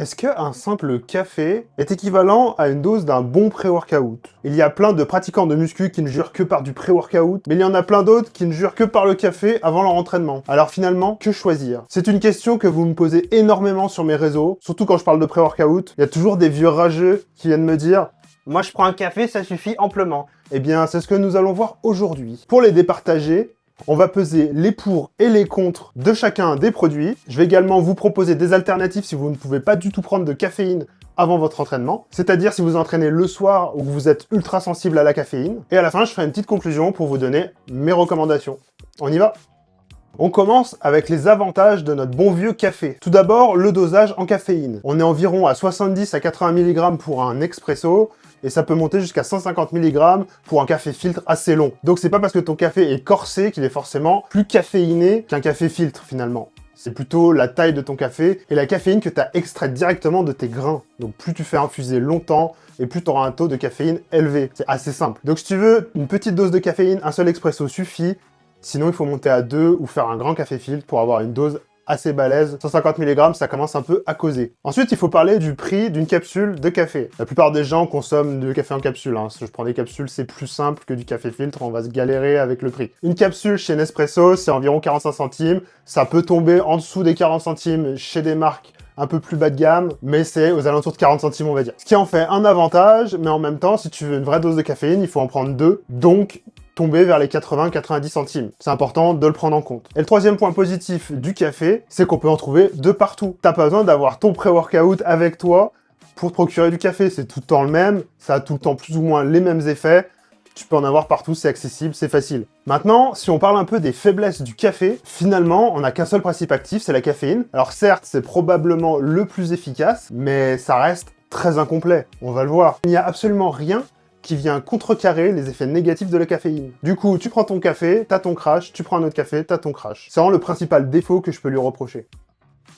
Est-ce qu'un simple café est équivalent à une dose d'un bon pré-workout? Il y a plein de pratiquants de muscu qui ne jurent que par du pré-workout, mais il y en a plein d'autres qui ne jurent que par le café avant leur entraînement. Alors finalement, que choisir? C'est une question que vous me posez énormément sur mes réseaux, surtout quand je parle de pré-workout. Il y a toujours des vieux rageux qui viennent me dire « Moi je prends un café, ça suffit amplement ». Eh bien, c'est ce que nous allons voir aujourd'hui. Pour les départager, on va peser les pour et les contre de chacun des produits. Je vais également vous proposer des alternatives si vous ne pouvez pas du tout prendre de caféine avant votre entraînement. C'est-à-dire si vous entraînez le soir ou que vous êtes ultra sensible à la caféine. Et à la fin, je ferai une petite conclusion pour vous donner mes recommandations. On y va? On commence avec les avantages de notre bon vieux café. Tout d'abord, le dosage en caféine. On est environ à 70 à 80 mg pour un expresso, et ça peut monter jusqu'à 150 mg pour un café filtre assez long. Donc c'est pas parce que ton café est corsé qu'il est forcément plus caféiné qu'un café filtre finalement. C'est plutôt la taille de ton café et la caféine que tu as extraite directement de tes grains. Donc plus tu fais infuser longtemps, et plus tu auras un taux de caféine élevé. C'est assez simple. Donc si tu veux une petite dose de caféine, un seul expresso suffit. Sinon, il faut monter à 2 ou faire un grand café filtre pour avoir une dose assez balèze. 150 mg, ça commence un peu à causer. Ensuite, il faut parler du prix d'une capsule de café. La plupart des gens consomment du café en capsule. Si je prends des capsules, c'est plus simple que du café filtre. On va se galérer avec le prix. Une capsule chez Nespresso, c'est environ 45 centimes. Ça peut tomber en dessous des 40 centimes chez des marques un peu plus bas de gamme, mais c'est aux alentours de 40 centimes, on va dire. Ce qui en fait un avantage, mais en même temps, si tu veux une vraie dose de caféine, il faut en prendre 2. Donc, tomber vers les 80-90 centimes. C'est important de le prendre en compte. Et le troisième point positif du café, c'est qu'on peut en trouver de partout. T'as pas besoin d'avoir ton pré-workout avec toi pour te procurer du café. C'est tout le temps le même, ça a tout le temps plus ou moins les mêmes effets. Tu peux en avoir partout, c'est accessible, c'est facile. Maintenant, si on parle un peu des faiblesses du café, finalement, on n'a qu'un seul principe actif, c'est la caféine. Alors certes, c'est probablement le plus efficace, mais ça reste très incomplet. On va le voir. Il n'y a absolument rien qui vient contrecarrer les effets négatifs de la caféine. Du coup, tu prends ton café, t'as ton crash, tu prends un autre café, t'as ton crash. C'est vraiment le principal défaut que je peux lui reprocher.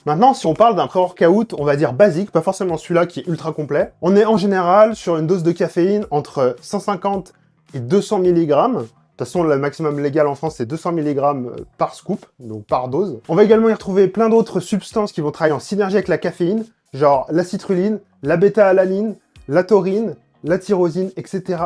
Maintenant, si on parle d'un pré-workout, on va dire basique, pas forcément celui-là qui est ultra complet, on est en général sur une dose de caféine entre 150 et 200 mg. De toute façon, le maximum légal en France, c'est 200 mg par scoop, donc par dose. On va également y retrouver plein d'autres substances qui vont travailler en synergie avec la caféine, genre la citrulline, la bêta-alanine, la taurine, la tyrosine, etc.,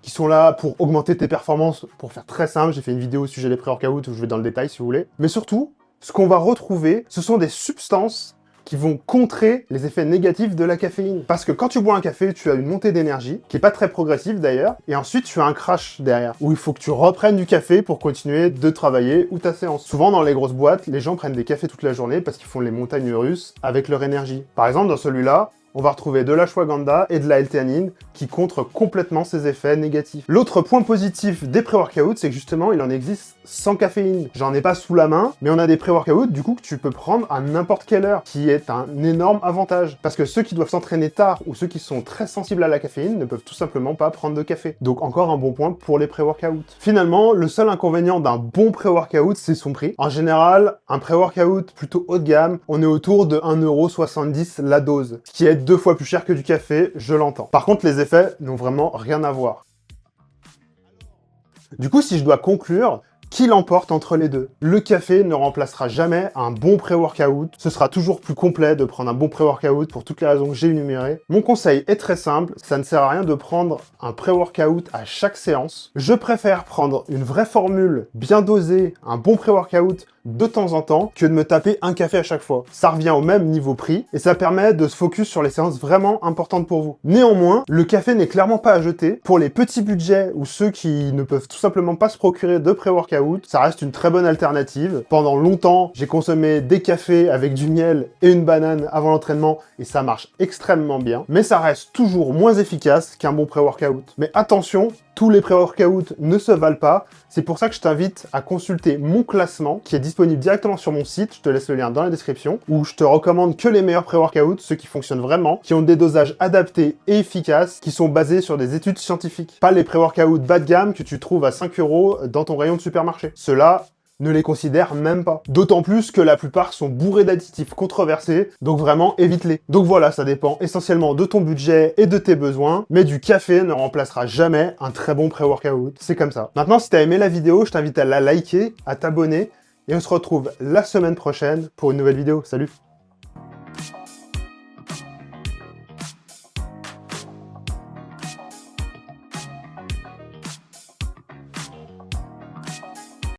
qui sont là pour augmenter tes performances. Pour faire très simple, j'ai fait une vidéo au sujet des pré-workouts où je vais dans le détail si vous voulez. Mais surtout, ce qu'on va retrouver, ce sont des substances qui vont contrer les effets négatifs de la caféine. Parce que quand tu bois un café, tu as une montée d'énergie, qui est pas très progressive d'ailleurs, et ensuite tu as un crash derrière, où il faut que tu reprennes du café pour continuer de travailler ou ta séance. Souvent dans les grosses boîtes, les gens prennent des cafés toute la journée parce qu'ils font les montagnes russes avec leur énergie. Par exemple, dans celui-là, on va retrouver de l'ashwagandha et de la L-théanine qui contrent complètement ces effets négatifs. L'autre point positif des pré-workouts, c'est que justement, il en existe sans caféine. J'en ai pas sous la main, mais on a des pré-workouts, du coup, que tu peux prendre à n'importe quelle heure, qui est un énorme avantage. Parce que ceux qui doivent s'entraîner tard ou ceux qui sont très sensibles à la caféine ne peuvent tout simplement pas prendre de café. Donc encore un bon point pour les pré-workouts. Finalement, le seul inconvénient d'un bon pré-workout, c'est son prix. En général, un pré-workout plutôt haut de gamme, on est autour de 1,70 € la dose, ce qui est 2 fois plus cher que du café, je l'entends. Par contre, les effets n'ont vraiment rien à voir. Du coup, si je dois conclure, qui l'emporte entre les deux? Le café ne remplacera jamais un bon pré-workout. Ce sera toujours plus complet de prendre un bon pré-workout pour toutes les raisons que j'ai énumérées. Mon conseil est très simple, ça ne sert à rien de prendre un pré-workout à chaque séance. Je préfère prendre une vraie formule bien dosée, un bon pré-workout de temps en temps, que de me taper un café à chaque fois. Ça revient au même niveau prix, et ça permet de se focus sur les séances vraiment importantes pour vous. Néanmoins, le café n'est clairement pas à jeter. Pour les petits budgets ou ceux qui ne peuvent tout simplement pas se procurer de pré-workout, ça reste une très bonne alternative. Pendant longtemps, j'ai consommé des cafés avec du miel et une banane avant l'entraînement, et ça marche extrêmement bien. Mais ça reste toujours moins efficace qu'un bon pré-workout. Mais attention, tous les pré-workouts ne se valent pas. C'est pour ça que je t'invite à consulter mon classement qui est disponible directement sur mon site. Je te laisse le lien dans la description, où je te recommande que les meilleurs pré-workouts, ceux qui fonctionnent vraiment, qui ont des dosages adaptés et efficaces, qui sont basés sur des études scientifiques. Pas les pré-workouts bas de gamme que tu trouves à 5 € dans ton rayon de supermarché. Ceux-là, ne les considère même pas. D'autant plus que la plupart sont bourrés d'additifs controversés, donc vraiment évite-les. Donc voilà, ça dépend essentiellement de ton budget et de tes besoins, mais du café ne remplacera jamais un très bon pré-workout. C'est comme ça. Maintenant, si t'as aimé la vidéo, je t'invite à la liker, à t'abonner, et on se retrouve la semaine prochaine pour une nouvelle vidéo. Salut!